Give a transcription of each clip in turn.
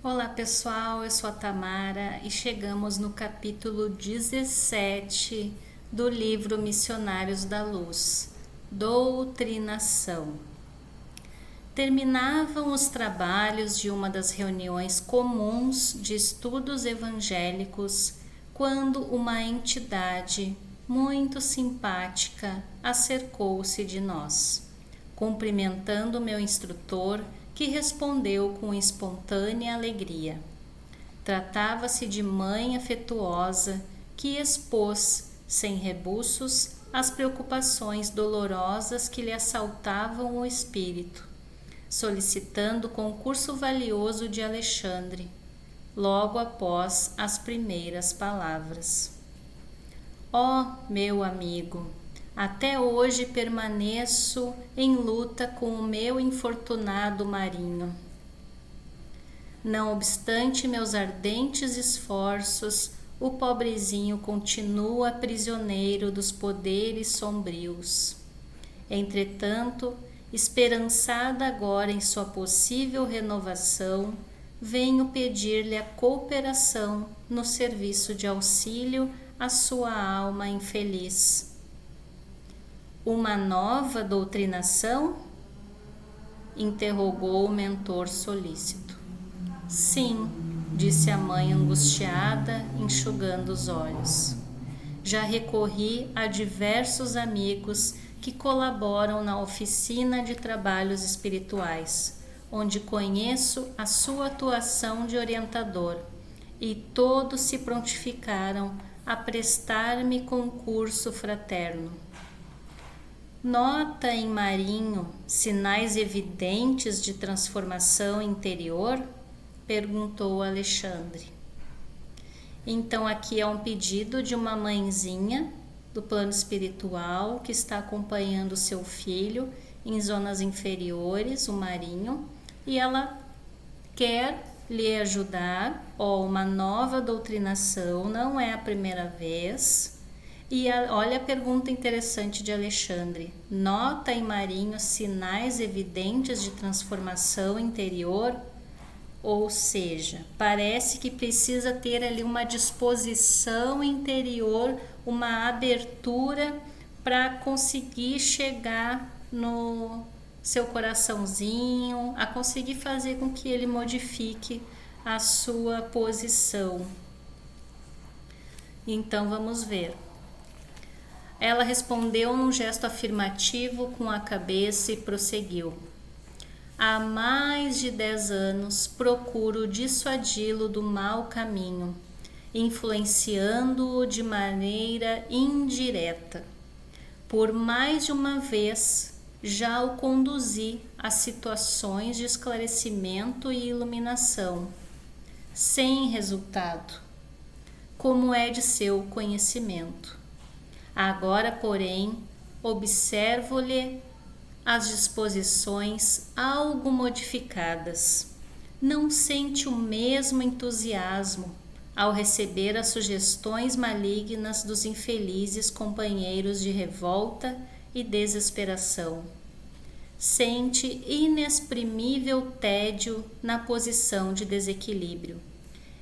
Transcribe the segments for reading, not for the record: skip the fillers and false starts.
Olá pessoal, eu sou a Tamara e chegamos no capítulo 17 do livro Missionários da Luz, Doutrinação. Terminavam os trabalhos de uma das reuniões comuns de estudos evangélicos quando uma entidade muito simpática acercou-se de nós, cumprimentando meu instrutor, que respondeu com espontânea alegria. Tratava-se de mãe afetuosa que expôs, sem rebuços, as preocupações dolorosas que lhe assaltavam o espírito, solicitando concurso valioso de Alexandre, logo após as primeiras palavras. Ó, meu amigo, até hoje permaneço em luta com o meu infortunado Marinho. Não obstante meus ardentes esforços, o pobrezinho continua prisioneiro dos poderes sombrios. Entretanto, esperançada agora em sua possível renovação, venho pedir-lhe a cooperação no serviço de auxílio à sua alma infeliz. Uma nova doutrinação? Interrogou o mentor solícito. Sim, disse a mãe angustiada, enxugando os olhos. Já recorri a diversos amigos que colaboram na oficina de trabalhos espirituais, onde conheço a sua atuação de orientador, e todos se prontificaram a prestar-me concurso fraterno. Nota em Marinho sinais evidentes de transformação interior? Perguntou Alexandre. Então aqui é um pedido de uma mãezinha do plano espiritual que está acompanhando seu filho em zonas inferiores, o Marinho, e ela quer lhe ajudar. Uma nova doutrinação, não é a primeira vez. E olha a pergunta interessante de Alexandre. Nota em Marinho sinais evidentes de transformação interior? Ou seja, parece que precisa ter ali uma disposição interior, uma abertura para conseguir chegar no seu coraçãozinho, a conseguir fazer com que ele modifique a sua posição. Então vamos ver. Ela respondeu num gesto afirmativo com a cabeça e prosseguiu. Há mais de 10 anos procuro dissuadi-lo do mau caminho, influenciando-o de maneira indireta. Por mais de uma vez já o conduzi a situações de esclarecimento e iluminação, sem resultado, como é de seu conhecimento. Agora, porém, observo-lhe as disposições algo modificadas. Não sente o mesmo entusiasmo ao receber as sugestões malignas dos infelizes companheiros de revolta e desesperação. Sente inexprimível tédio na posição de desequilíbrio,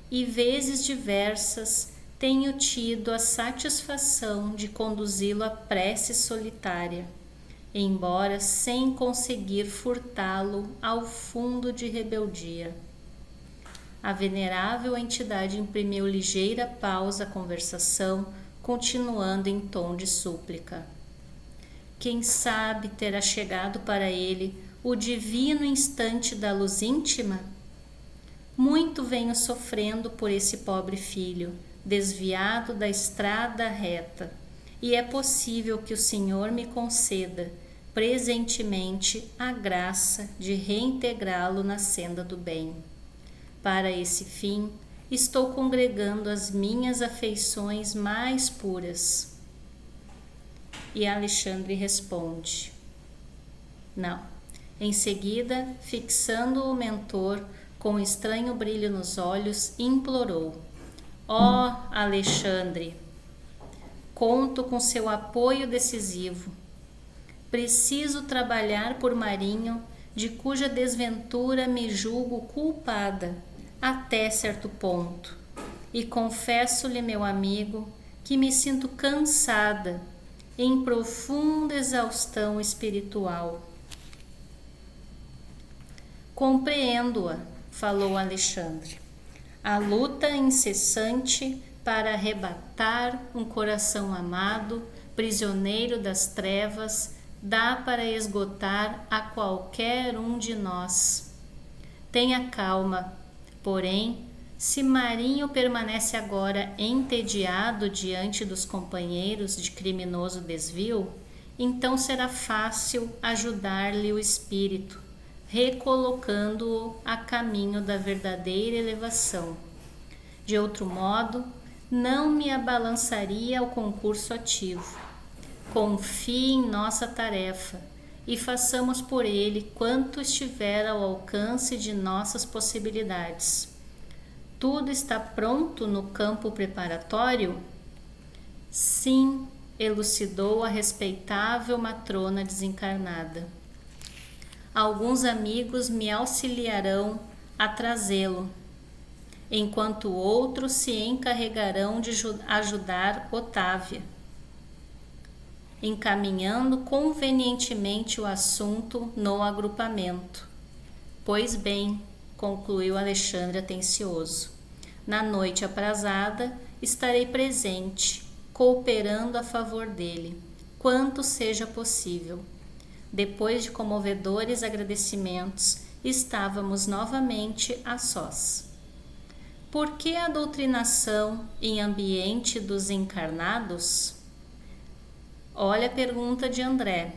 e vezes diversas tenho tido a satisfação de conduzi-lo à prece solitária, embora sem conseguir furtá-lo ao fundo de rebeldia. A venerável entidade imprimiu ligeira pausa à conversação, continuando em tom de súplica. Quem sabe terá chegado para ele o divino instante da luz íntima? Muito venho sofrendo por esse pobre filho, desviado da estrada reta, e é possível que o Senhor me conceda presentemente a graça de reintegrá-lo na senda do bem. Para esse fim, estou congregando as minhas afeições mais puras. E Alexandre responde: não. Em seguida, fixando o mentor com um estranho brilho nos olhos, implorou: ó Alexandre, conto com seu apoio decisivo. Preciso trabalhar por Marinho, de cuja desventura me julgo culpada, até certo ponto, e confesso-lhe, meu amigo, que me sinto cansada, em profunda exaustão espiritual. Compreendo-a, falou Alexandre. A luta incessante para arrebatar um coração amado, prisioneiro das trevas, dá para esgotar a qualquer um de nós. Tenha calma, porém, se Marinho permanece agora entediado diante dos companheiros de criminoso desvio, então será fácil ajudar-lhe o espírito, recolocando-o a caminho da verdadeira elevação. De outro modo, não me abalançaria ao concurso ativo. Confie em nossa tarefa e façamos por ele quanto estiver ao alcance de nossas possibilidades. Tudo está pronto no campo preparatório? Sim, elucidou a respeitável matrona desencarnada. Alguns amigos me auxiliarão a trazê-lo, enquanto outros se encarregarão de ajudar Otávia, encaminhando convenientemente o assunto no agrupamento. Pois bem, concluiu Alexandre atencioso, na noite aprazada estarei presente, cooperando a favor dele, quanto seja possível. Depois de comovedores agradecimentos, estávamos novamente a sós. Por que a doutrinação em ambiente dos encarnados? Olha a pergunta de André.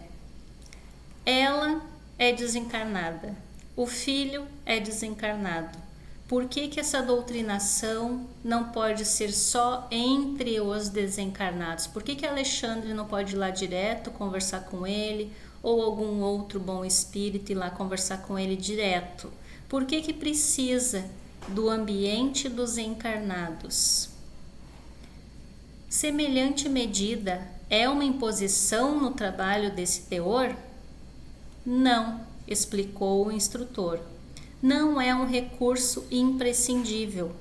Ela é desencarnada, o filho é desencarnado. Por que essa doutrinação não pode ser só entre os desencarnados? Por que Alexandre não pode ir lá direto conversar com ele, ou algum outro bom espírito ir lá conversar com ele direto? Por que precisa do ambiente dos encarnados? Semelhante medida é uma imposição no trabalho desse teor? Não, explicou o instrutor. Não é um recurso imprescindível.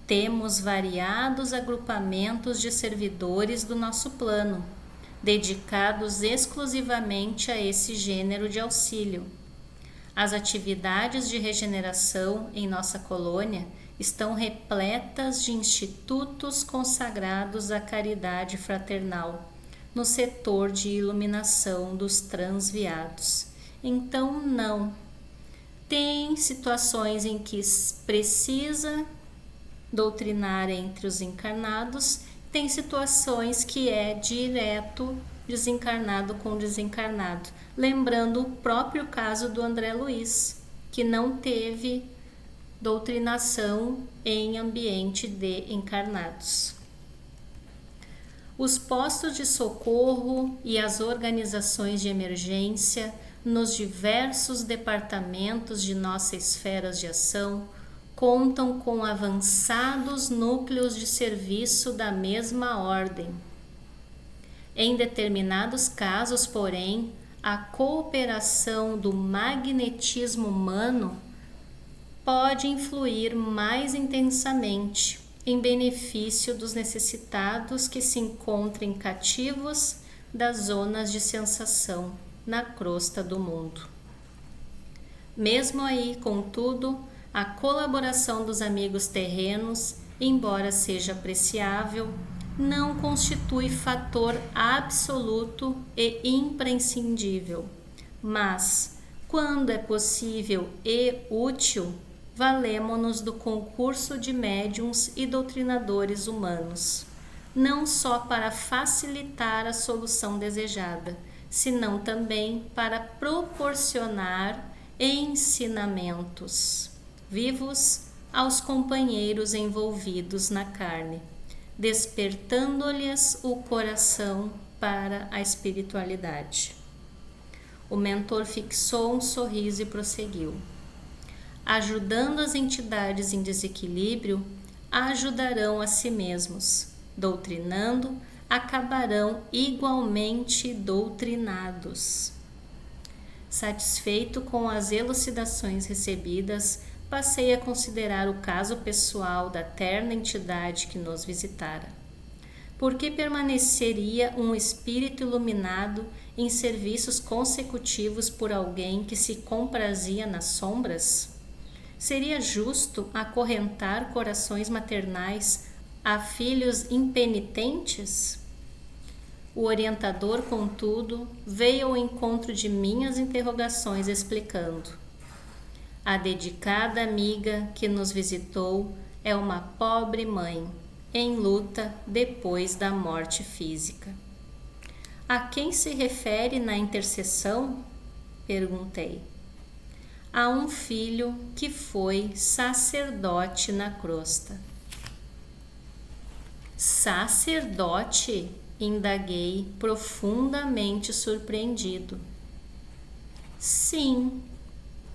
Temos variados agrupamentos de servidores do nosso plano, dedicados exclusivamente a esse gênero de auxílio. As atividades de regeneração em nossa colônia estão repletas de institutos consagrados à caridade fraternal, no setor de iluminação dos transviados. Então, não. Tem situações em que precisa doutrinar entre os encarnados, tem situações que é direto desencarnado com desencarnado. Lembrando o próprio caso do André Luiz, que não teve doutrinação em ambiente de encarnados. Os postos de socorro e as organizações de emergência nos diversos departamentos de nossa esfera de ação contam com avançados núcleos de serviço da mesma ordem. Em determinados casos, porém, a cooperação do magnetismo humano pode influir mais intensamente em benefício dos necessitados que se encontrem cativos das zonas de sensação na crosta do mundo. Mesmo aí, contudo, a colaboração dos amigos terrenos, embora seja apreciável, não constitui fator absoluto e imprescindível, mas, quando é possível e útil, valemo-nos do concurso de médiuns e doutrinadores humanos, não só para facilitar a solução desejada, senão também para proporcionar ensinamentos vivos aos companheiros envolvidos na carne, despertando-lhes o coração para a espiritualidade. O mentor fixou um sorriso e prosseguiu. Ajudando as entidades em desequilíbrio, ajudarão a si mesmos. Doutrinando, acabarão igualmente doutrinados. Satisfeito com as elucidações recebidas, passei a considerar o caso pessoal da terna entidade que nos visitara. Por que permaneceria um espírito iluminado em serviços consecutivos por alguém que se comprazia nas sombras? Seria justo acorrentar corações maternais a filhos impenitentes? O orientador, contudo, veio ao encontro de minhas interrogações explicando: a dedicada amiga que nos visitou é uma pobre mãe, em luta depois da morte física. A quem se refere na intercessão? Perguntei. A um filho que foi sacerdote na crosta. Sacerdote? Indaguei, profundamente surpreendido. Sim,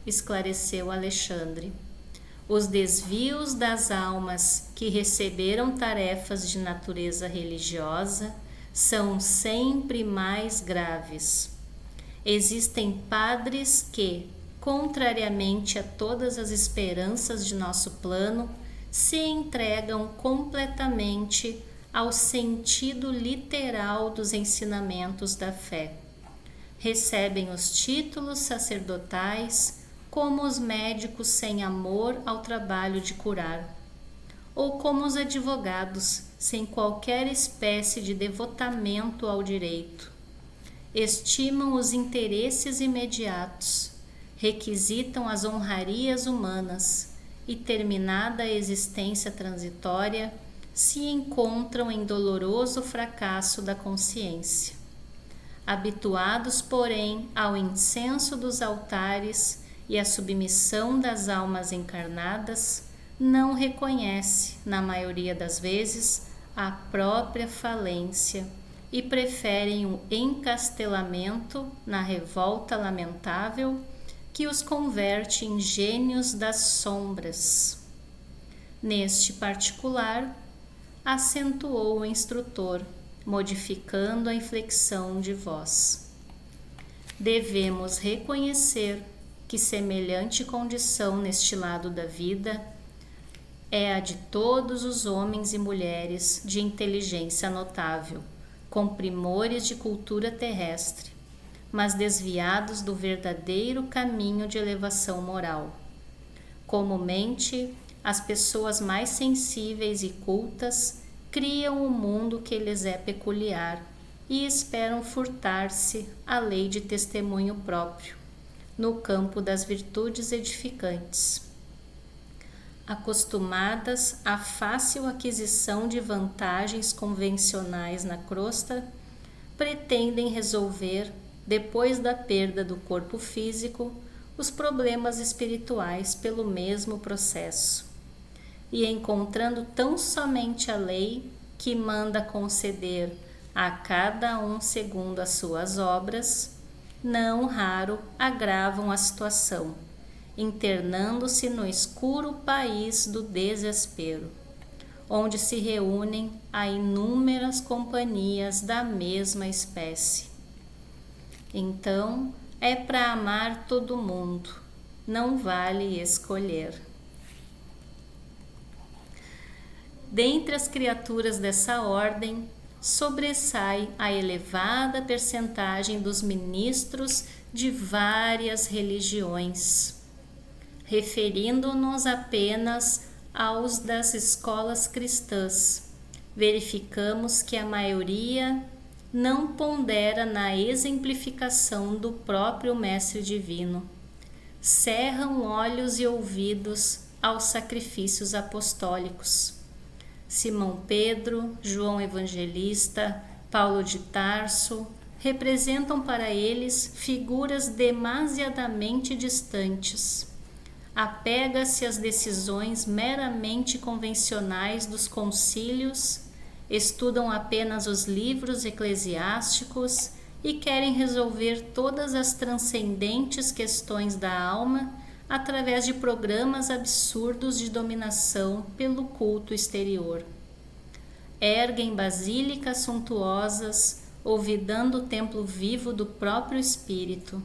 esclareceu Alexandre. Os desvios das almas que receberam tarefas de natureza religiosa são sempre mais graves. Existem padres que, contrariamente a todas as esperanças de nosso plano, se entregam completamente ao sentido literal dos ensinamentos da fé. Recebem os títulos sacerdotais como os médicos sem amor ao trabalho de curar, ou como os advogados sem qualquer espécie de devotamento ao direito. Estimam os interesses imediatos, requisitam as honrarias humanas e, terminada a existência transitória, se encontram em doloroso fracasso da consciência. Habituados, porém, ao incenso dos altares e à submissão das almas encarnadas, não reconhece, na maioria das vezes, a própria falência e preferem o encastelamento na revolta lamentável que os converte em gênios das sombras. Neste particular, acentuou o instrutor, modificando a inflexão de voz. Devemos reconhecer que semelhante condição neste lado da vida é a de todos os homens e mulheres de inteligência notável, com primores de cultura terrestre, mas desviados do verdadeiro caminho de elevação moral. Comumente, as pessoas mais sensíveis e cultas criam o mundo que lhes é peculiar e esperam furtar-se à lei de testemunho próprio, no campo das virtudes edificantes. Acostumadas à fácil aquisição de vantagens convencionais na crosta, pretendem resolver, depois da perda do corpo físico, os problemas espirituais pelo mesmo processo. E encontrando tão somente a lei que manda conceder a cada um segundo as suas obras, não raro agravam a situação, internando-se no escuro país do desespero, onde se reúnem a inúmeras companhias da mesma espécie. Então, é para amar todo mundo, não vale escolher. Dentre as criaturas dessa ordem, sobressai a elevada percentagem dos ministros de várias religiões. Referindo-nos apenas aos das escolas cristãs, verificamos que a maioria não pondera na exemplificação do próprio Mestre Divino. Cerram olhos e ouvidos aos sacrifícios apostólicos. Simão Pedro, João Evangelista, Paulo de Tarso representam para eles figuras demasiadamente distantes. Apega-se às decisões meramente convencionais dos concílios, estudam apenas os livros eclesiásticos e querem resolver todas as transcendentes questões da alma através de programas absurdos de dominação pelo culto exterior. Erguem basílicas suntuosas, olvidando o templo vivo do próprio espírito.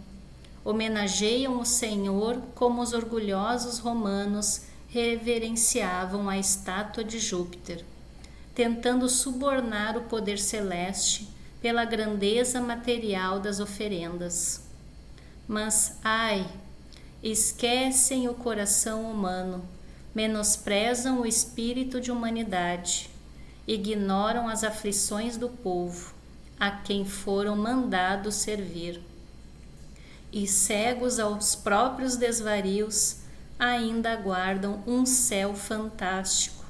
homenageiam o Senhor como os orgulhosos romanos reverenciavam a estátua de Júpiter, tentando subornar o poder celeste pela grandeza material das oferendas. Mas, ai, esquecem o coração humano, menosprezam o espírito de humanidade, ignoram as aflições do povo, a quem foram mandados servir. E cegos aos próprios desvarios, ainda aguardam um céu fantástico,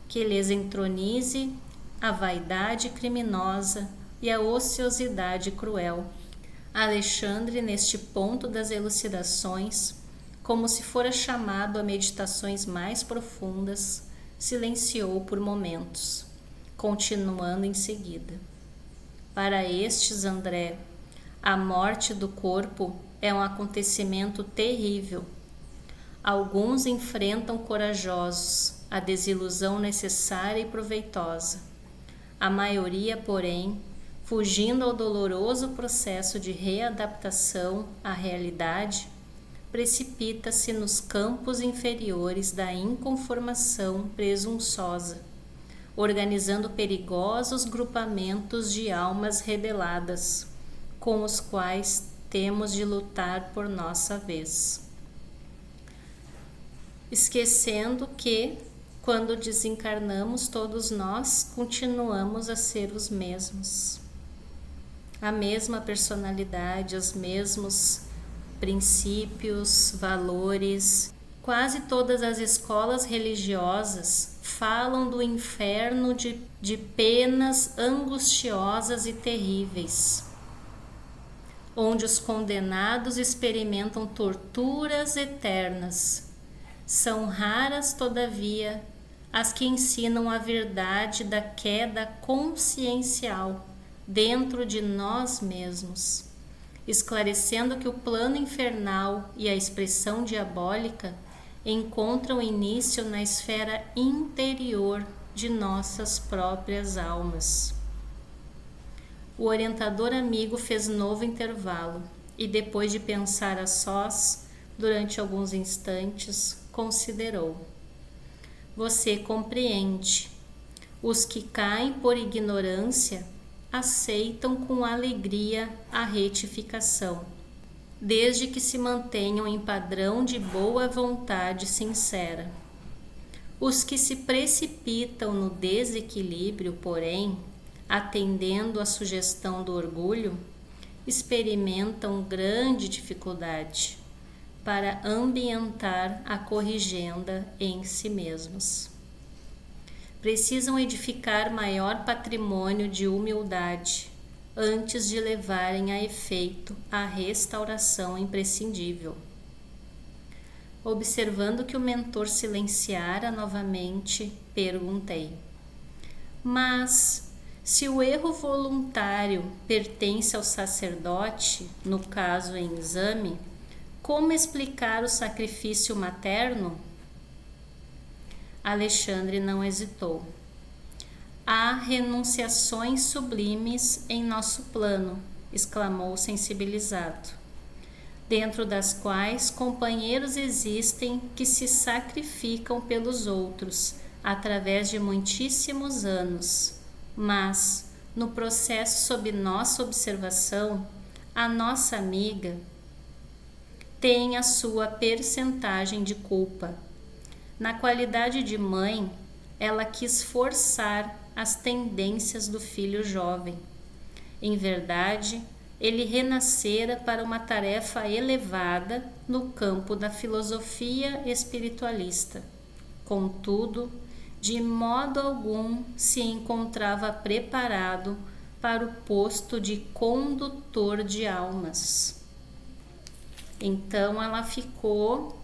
que lhes entronize a vaidade criminosa e a ociosidade cruel. Alexandre, neste ponto das elucidações, como se fora chamado a meditações mais profundas, silenciou por momentos, continuando em seguida. Para estes, André, a morte do corpo é um acontecimento terrível. Alguns enfrentam corajosos a desilusão necessária e proveitosa. A maioria, porém, fugindo ao doloroso processo de readaptação à realidade, precipita-se nos campos inferiores da inconformação presunçosa, organizando perigosos grupamentos de almas rebeladas, com os quais temos de lutar por nossa vez. Esquecendo que, quando desencarnamos, todos nós continuamos a ser os mesmos. A mesma personalidade, os mesmos princípios, valores. Quase todas as escolas religiosas falam do inferno de penas angustiosas e terríveis, onde os condenados experimentam torturas eternas. São raras, todavia, as que ensinam a verdade da queda consciencial dentro de nós mesmos, esclarecendo que o plano infernal e a expressão diabólica encontram início na esfera interior de nossas próprias almas. O orientador amigo fez novo intervalo e, depois de pensar a sós durante alguns instantes, considerou: você compreende. Os que caem por ignorância aceitam com alegria a retificação, desde que se mantenham em padrão de boa vontade sincera. Os que se precipitam no desequilíbrio, porém, atendendo à sugestão do orgulho, experimentam grande dificuldade para ambientar a corrigenda em si mesmos. Precisam edificar maior patrimônio de humildade antes de levarem a efeito a restauração imprescindível. Observando que o mentor silenciara novamente, perguntei: mas se o erro voluntário pertence ao sacerdote, no caso em exame, como explicar o sacrifício materno? Alexandre não hesitou. Há renunciações sublimes em nosso plano, exclamou sensibilizado, dentro das quais companheiros existem que se sacrificam pelos outros através de muitíssimos anos, mas, no processo sob nossa observação, a nossa amiga tem a sua percentagem de culpa. Na qualidade de mãe, ela quis forçar as tendências do filho jovem. Em verdade, ele renascera para uma tarefa elevada no campo da filosofia espiritualista. Contudo, de modo algum se encontrava preparado para o posto de condutor de almas. Então ela ficou,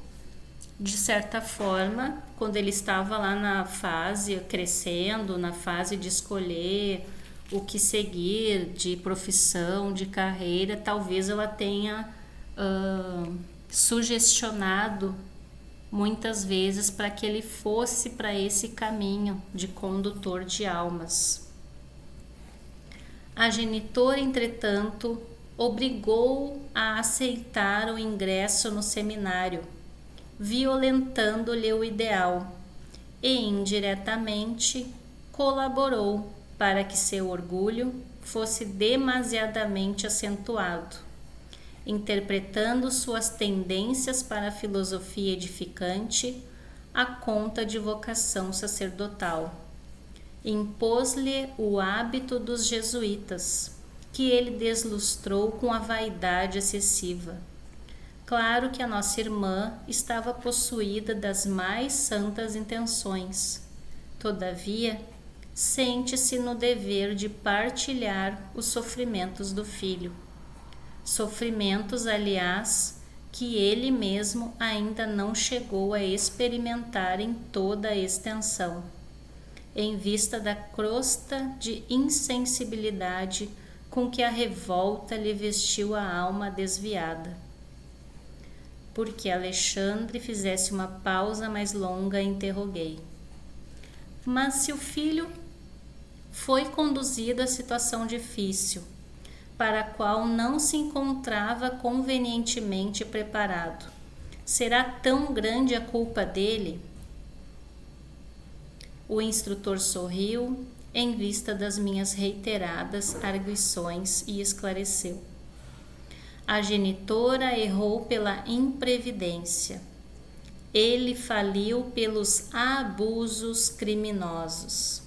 de certa forma, quando ele estava lá na fase crescendo, na fase de escolher o que seguir de profissão, de carreira, talvez ela tenha sugestionado muitas vezes para que ele fosse para esse caminho de condutor de almas. A genitora, entretanto, obrigou-o a aceitar o ingresso no seminário, violentando-lhe o ideal, e indiretamente colaborou para que seu orgulho fosse demasiadamente acentuado, interpretando suas tendências para a filosofia edificante à conta de vocação sacerdotal. Impôs-lhe o hábito dos jesuítas, que ele deslustrou com a vaidade excessiva. Claro que a nossa irmã estava possuída das mais santas intenções. Todavia, sente-se no dever de partilhar os sofrimentos do filho. Sofrimentos, aliás, que ele mesmo ainda não chegou a experimentar em toda a extensão, em vista da crosta de insensibilidade com que a revolta lhe vestiu a alma desviada. Porque Alexandre fizesse uma pausa mais longa, interroguei. Mas se o filho foi conduzido a situação difícil, para a qual não se encontrava convenientemente preparado, será tão grande a culpa dele? O instrutor sorriu em vista das minhas reiteradas arguições e esclareceu. A genitora errou pela imprevidência. Ele faliu pelos abusos criminosos,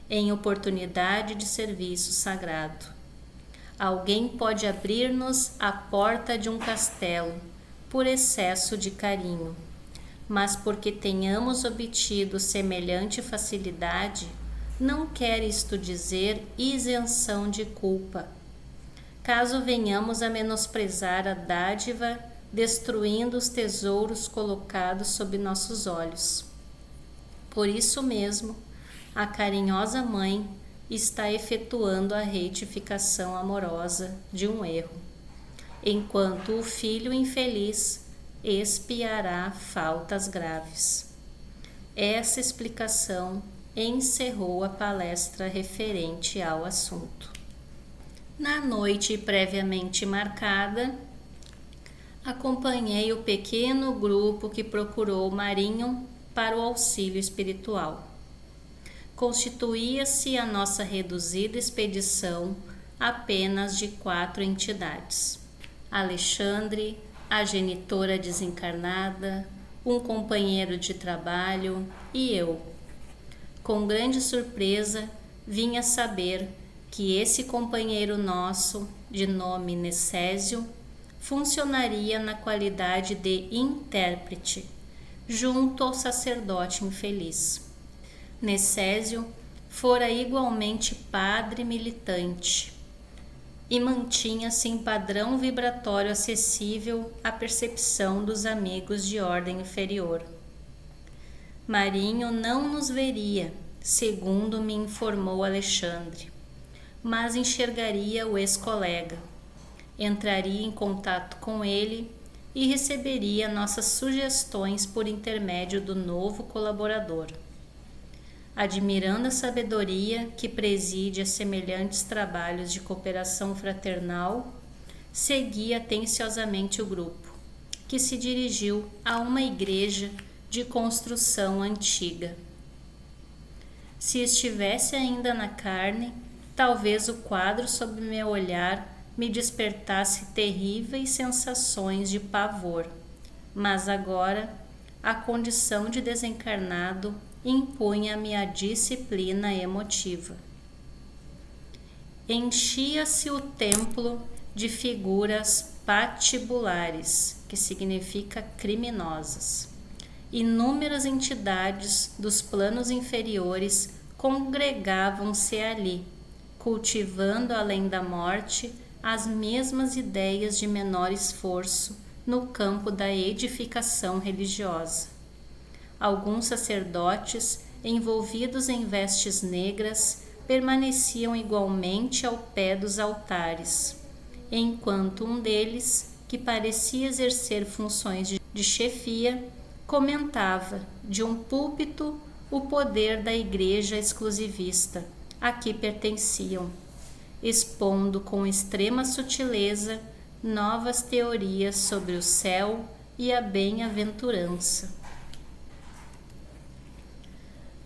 em oportunidade de serviço sagrado. Alguém pode abrir-nos a porta de um castelo por excesso de carinho, mas porque tenhamos obtido semelhante facilidade, não quer isto dizer isenção de culpa. Caso venhamos a menosprezar a dádiva, destruindo os tesouros colocados sob nossos olhos. Por isso mesmo, a carinhosa mãe está efetuando a retificação amorosa de um erro, enquanto o filho infeliz expiará faltas graves. Essa explicação encerrou a palestra referente ao assunto. Na noite previamente marcada, acompanhei o pequeno grupo que procurou Marinho para o auxílio espiritual. Constituía-se a nossa reduzida expedição apenas de 4 entidades: Alexandre, a genitora desencarnada, um companheiro de trabalho e eu. Com grande surpresa, vim a saber que esse companheiro nosso, de nome Necésio, funcionaria na qualidade de intérprete, junto ao sacerdote infeliz. Necésio fora igualmente padre militante e mantinha-se em padrão vibratório acessível à percepção dos amigos de ordem inferior. Marinho não nos veria, segundo me informou Alexandre, mas enxergaria o ex-colega, entraria em contato com ele e receberia nossas sugestões por intermédio do novo colaborador. Admirando a sabedoria que preside a semelhantes trabalhos de cooperação fraternal, segui atenciosamente o grupo, que se dirigiu a uma igreja de construção antiga. Se estivesse ainda na carne, talvez o quadro sob meu olhar me despertasse terríveis sensações de pavor, mas agora a condição de desencarnado impunha-me a disciplina emotiva. Enchia-se o templo de figuras patibulares, que significa criminosas. Inúmeras entidades dos planos inferiores congregavam-se ali, cultivando além da morte as mesmas ideias de menor esforço no campo da edificação religiosa. Alguns sacerdotes, envolvidos em vestes negras, permaneciam igualmente ao pé dos altares, enquanto um deles, que parecia exercer funções de chefia, comentava de um púlpito o poder da igreja exclusivista a que pertenciam expondo com extrema sutileza novas teorias sobre o céu e a bem-aventurança.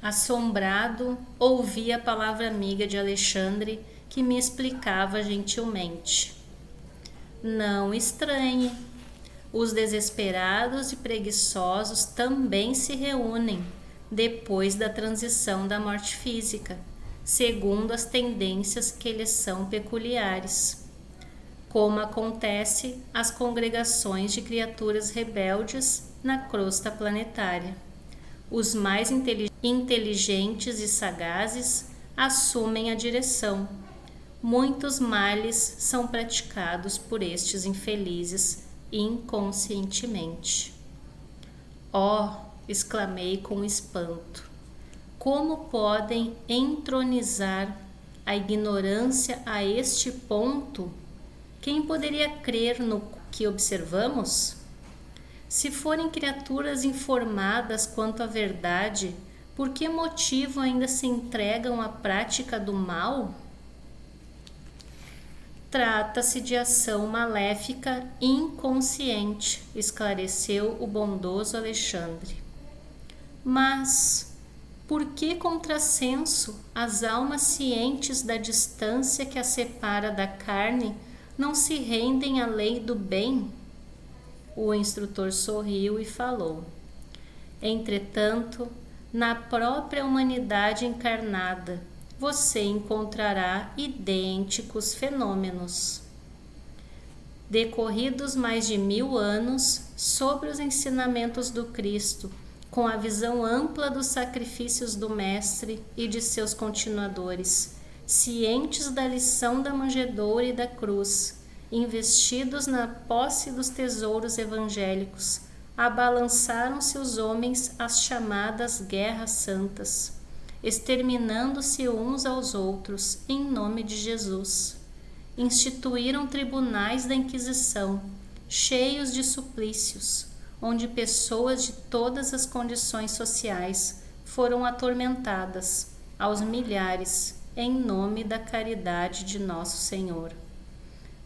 Assombrado, ouvi a palavra amiga de Alexandre, que me explicava gentilmente: não estranhe, os desesperados e preguiçosos também se reúnem depois da transição da morte física, segundo as tendências que lhes são peculiares, como acontece às congregações de criaturas rebeldes na crosta planetária. Os mais inteligentes e sagazes assumem a direção. Muitos males são praticados por estes infelizes inconscientemente. Oh, exclamei com espanto, como podem entronizar a ignorância a este ponto? Quem poderia crer no que observamos? Se forem criaturas informadas quanto à verdade, por que motivo ainda se entregam à prática do mal? Trata-se de ação maléfica inconsciente, esclareceu o bondoso Alexandre. Mas, por que contrassenso as almas cientes da distância que as separa da carne não se rendem à lei do bem? O instrutor sorriu e falou: entretanto, na própria humanidade encarnada, você encontrará idênticos fenômenos. Decorridos mais de 1000 anos, sobre os ensinamentos do Cristo, com a visão ampla dos sacrifícios do Mestre e de seus continuadores, cientes da lição da manjedoura e da cruz, investidos na posse dos tesouros evangélicos, abalançaram-se os homens às chamadas guerras santas, exterminando-se uns aos outros em nome de Jesus. Instituíram tribunais da Inquisição, cheios de suplícios, onde pessoas de todas as condições sociais foram atormentadas aos milhares em nome da caridade de Nosso Senhor.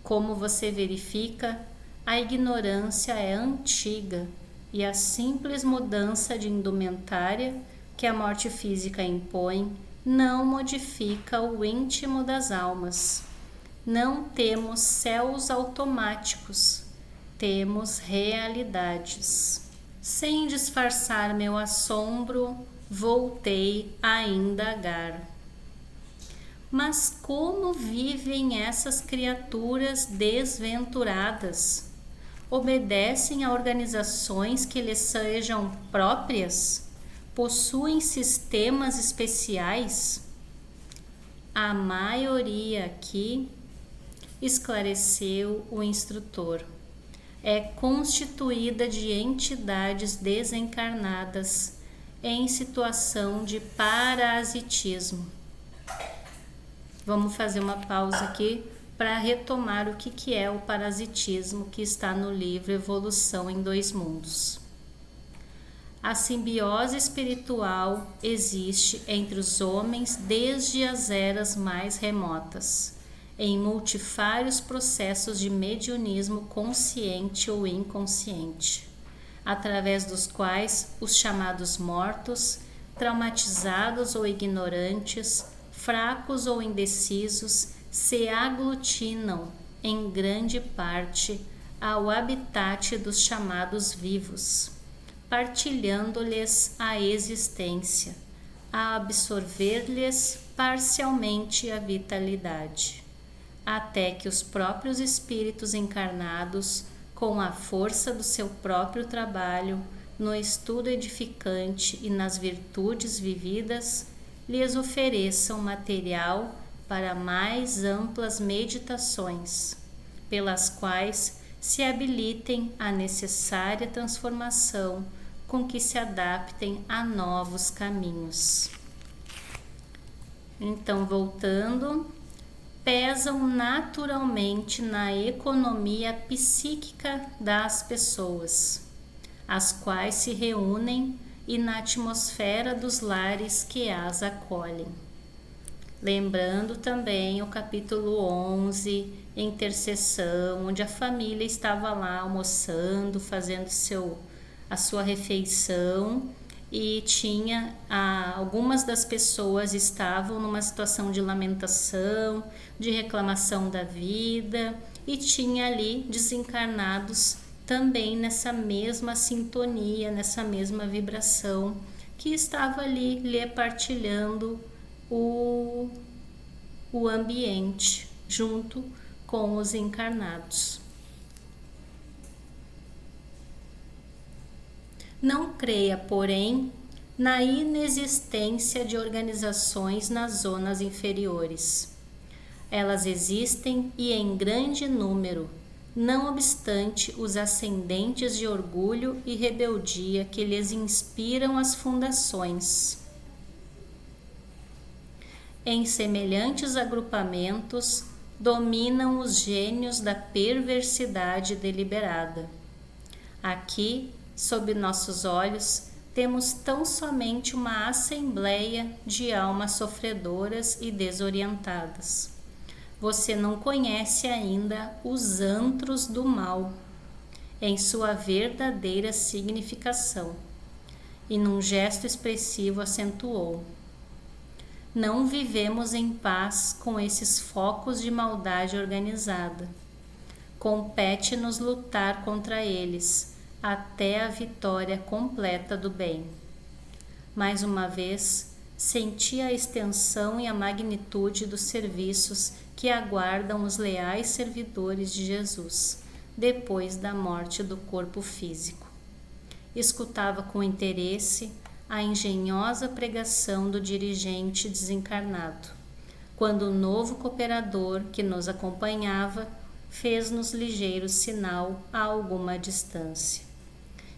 Como você verifica, a ignorância é antiga e a simples mudança de indumentária que a morte física impõe não modifica o íntimo das almas. Não temos céus automáticos, temos realidades. Sem disfarçar meu assombro, voltei a indagar. Mas como vivem essas criaturas desventuradas? Obedecem a organizações que lhes sejam próprias? Possuem sistemas especiais? A maioria aqui, esclareceu o instrutor, é constituída de entidades desencarnadas em situação de parasitismo. Vamos fazer uma pausa aqui para retomar o que é o parasitismo, que está no livro Evolução em Dois Mundos. A simbiose espiritual existe entre os homens desde as eras mais remotas, em multifários processos de mediunismo consciente ou inconsciente, através dos quais os chamados mortos, traumatizados ou ignorantes, fracos ou indecisos, se aglutinam em grande parte ao habitat dos chamados vivos, partilhando-lhes a existência, a absorver-lhes parcialmente a vitalidade, até que os próprios espíritos encarnados, com a força do seu próprio trabalho, no estudo edificante e nas virtudes vividas, lhes ofereçam material para mais amplas meditações, pelas quais se habilitem à necessária transformação com que se adaptem a novos caminhos. Então, voltando, pesam naturalmente na economia psíquica das pessoas, as quais se reúnem e na atmosfera dos lares que as acolhem. Lembrando também o capítulo 11, intercessão, onde a família estava lá almoçando, fazendo a sua refeição, e tinha algumas das pessoas estavam numa situação de lamentação, de reclamação da vida, e tinha ali desencarnados também nessa mesma sintonia, nessa mesma vibração, que estava ali lhe partilhando o ambiente junto com os encarnados. Não creia, porém, na inexistência de organizações nas zonas inferiores. Elas existem e em grande número, não obstante os ascendentes de orgulho e rebeldia que lhes inspiram as fundações. Em semelhantes agrupamentos, dominam os gênios da perversidade deliberada. Aqui, sob nossos olhos, temos tão somente uma assembleia de almas sofredoras e desorientadas. Você não conhece ainda os antros do mal, em sua verdadeira significação. E num gesto expressivo acentuou: não vivemos em paz com esses focos de maldade organizada. Compete-nos lutar contra eles, até a vitória completa do bem. Mais uma vez, senti a extensão e a magnitude dos serviços que aguardam os leais servidores de Jesus, depois da morte do corpo físico. Escutava com interesse a engenhosa pregação do dirigente desencarnado, quando o novo cooperador que nos acompanhava fez-nos ligeiro sinal a alguma distância.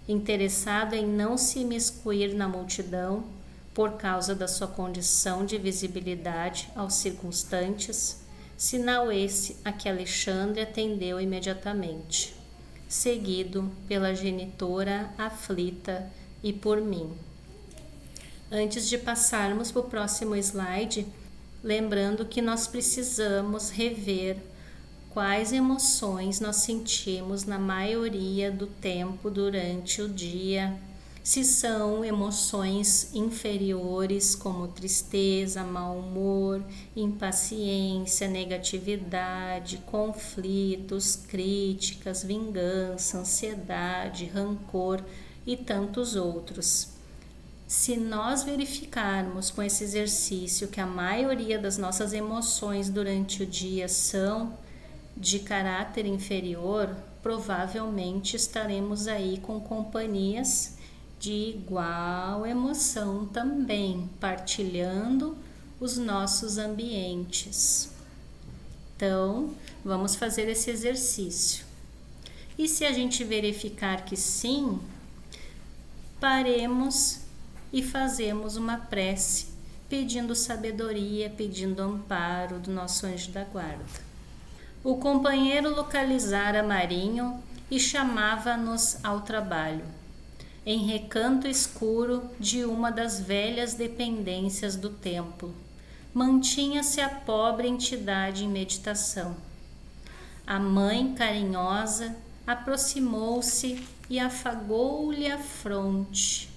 Interessado em não se imiscuir na multidão, por causa da sua condição de visibilidade aos circunstantes, sinal esse a que Alexandre atendeu imediatamente, seguido pela genitora aflita e por mim. Antes de passarmos para o próximo slide, lembrando que nós precisamos rever quais emoções nós sentimos na maioria do tempo durante o dia, se são emoções inferiores como tristeza, mau humor, impaciência, negatividade, conflitos, críticas, vingança, ansiedade, rancor e tantos outros. Se nós verificarmos com esse exercício que a maioria das nossas emoções durante o dia são de caráter inferior, provavelmente estaremos aí com companhias de igual emoção também, partilhando os nossos ambientes. Então, vamos fazer esse exercício. E se a gente verificar que sim, paremos e fazemos uma prece, pedindo sabedoria, pedindo amparo do nosso anjo da guarda. O companheiro localizara Marinho e chamava-nos ao trabalho, em recanto escuro de uma das velhas dependências do templo. Mantinha-se a pobre entidade em meditação. A mãe carinhosa aproximou-se e afagou-lhe a fronte.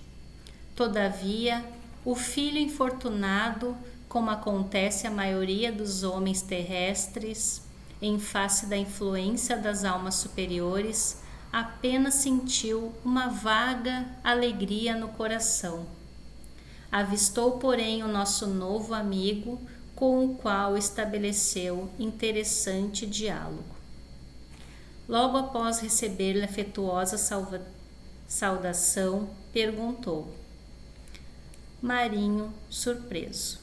Todavia, o filho infortunado, como acontece à maioria dos homens terrestres, em face da influência das almas superiores, apenas sentiu uma vaga alegria no coração. Avistou, porém, o nosso novo amigo, com o qual estabeleceu interessante diálogo. Logo após receber-lhe afetuosa saudação, perguntou. Marinho, surpreso.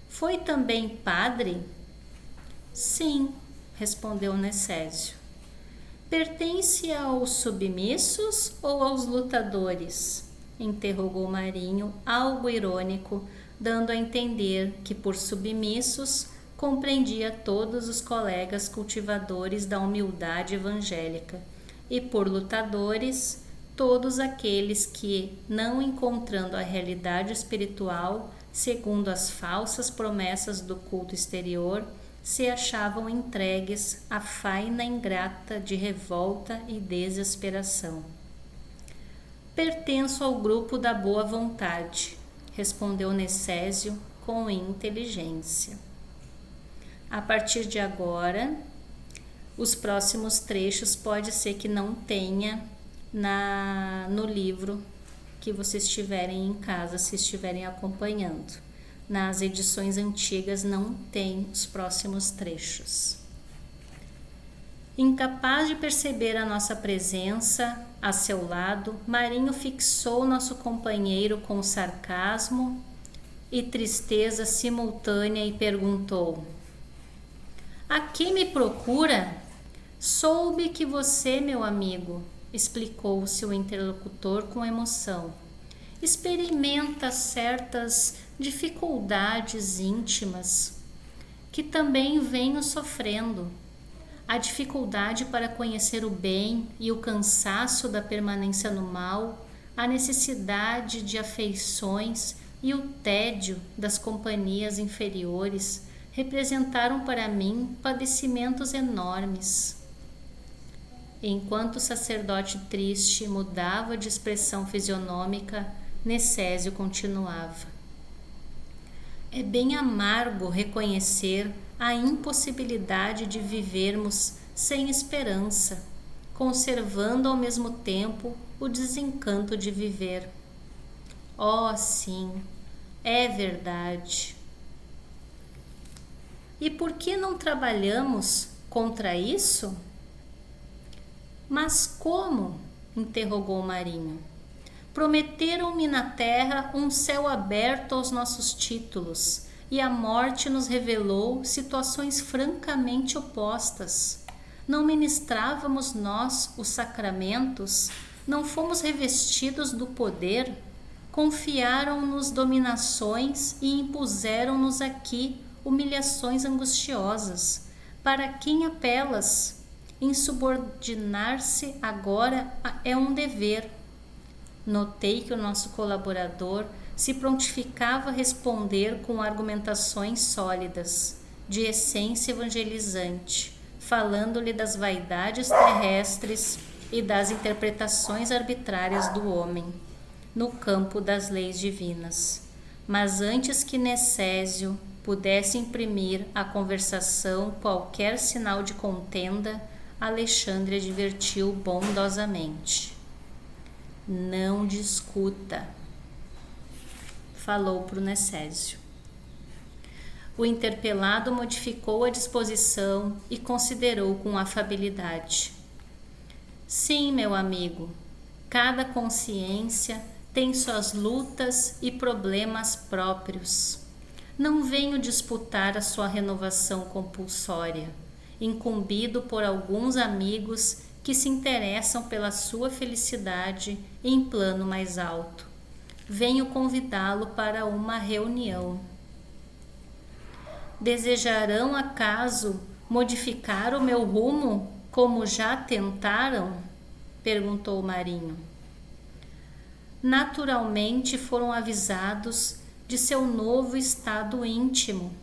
Foi também padre? Sim, respondeu Necésio. Pertence aos submissos ou aos lutadores? Interrogou Marinho, algo irônico, dando a entender que por submissos compreendia todos os colegas cultivadores da humildade evangélica e por lutadores todos aqueles que, não encontrando a realidade espiritual, segundo as falsas promessas do culto exterior, se achavam entregues à faina ingrata de revolta e desesperação. Pertenço ao grupo da boa vontade, respondeu Necésio com inteligência. A partir de agora, os próximos trechos pode ser que não tenha no livro que vocês tiverem em casa, se estiverem acompanhando. Nas edições antigas não tem os próximos trechos. Incapaz de perceber a nossa presença a seu lado, Marinho fixou nosso companheiro com sarcasmo e tristeza simultânea e perguntou: "A que me procura?" "Soube que você, meu amigo", explicou seu interlocutor com emoção, "experimenta certas dificuldades íntimas que também venho sofrendo. A dificuldade para conhecer o bem e o cansaço da permanência no mal, a necessidade de afeições e o tédio das companhias inferiores representaram para mim padecimentos enormes." Enquanto o sacerdote triste mudava de expressão fisionômica, Necésio continuava: "É bem amargo reconhecer a impossibilidade de vivermos sem esperança, conservando ao mesmo tempo o desencanto de viver. Oh, sim, é verdade. E por que não trabalhamos contra isso?" "Mas como?" interrogou Marinho. "Prometeram-me na terra um céu aberto aos nossos títulos, e a morte nos revelou situações francamente opostas. Não ministrávamos nós os sacramentos? Não fomos revestidos do poder? Confiaram-nos dominações e impuseram-nos aqui humilhações angustiosas. Para quem apelas? Insubordinar-se agora é um dever." Notei que o nosso colaborador se prontificava a responder com argumentações sólidas, de essência evangelizante, falando-lhe das vaidades terrestres e das interpretações arbitrárias do homem, no campo das leis divinas. Mas antes que Necésio pudesse imprimir à conversação qualquer sinal de contenda, Alexandre advertiu bondosamente: "Não discuta", falou para o Necésio. O interpelado modificou a disposição e considerou com afabilidade: "Sim, meu amigo, cada consciência tem suas lutas e problemas próprios. Não venho disputar a sua renovação compulsória, incumbido por alguns amigos que se interessam pela sua felicidade em plano mais alto. Venho convidá-lo para uma reunião." "Desejarão acaso modificar o meu rumo, como já tentaram?" perguntou Marinho. "Naturalmente foram avisados de seu novo estado íntimo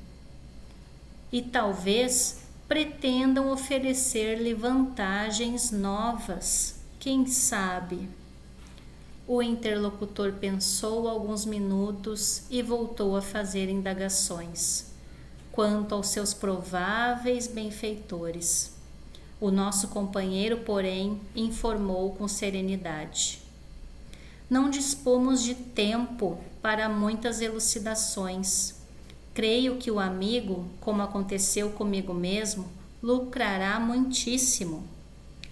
e talvez pretendam oferecer-lhe vantagens novas. Quem sabe?" O interlocutor pensou alguns minutos e voltou a fazer indagações quanto aos seus prováveis benfeitores. O nosso companheiro, porém, informou com serenidade: "Não dispomos de tempo para muitas elucidações. Creio que o amigo, como aconteceu comigo mesmo, lucrará muitíssimo.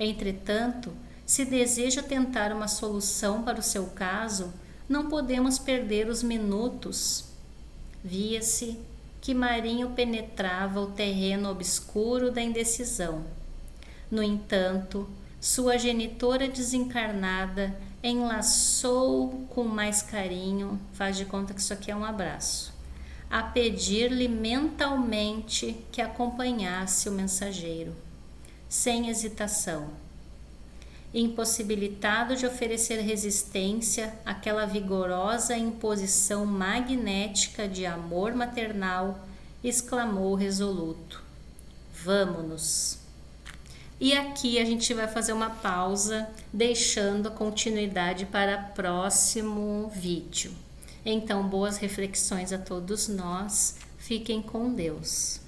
Entretanto, se deseja tentar uma solução para o seu caso, não podemos perder os minutos." Via-se que Marinho penetrava o terreno obscuro da indecisão. No entanto, sua genitora desencarnada enlaçou com mais carinho, faz de conta que isso aqui é um abraço, a pedir-lhe mentalmente que acompanhasse o mensageiro. Sem hesitação, impossibilitado de oferecer resistência àquela vigorosa imposição magnética de amor maternal, exclamou resoluto: vamo-nos. E aqui a gente vai fazer uma pausa, deixando a continuidade para próximo vídeo. Então, boas reflexões a todos nós. Fiquem com Deus.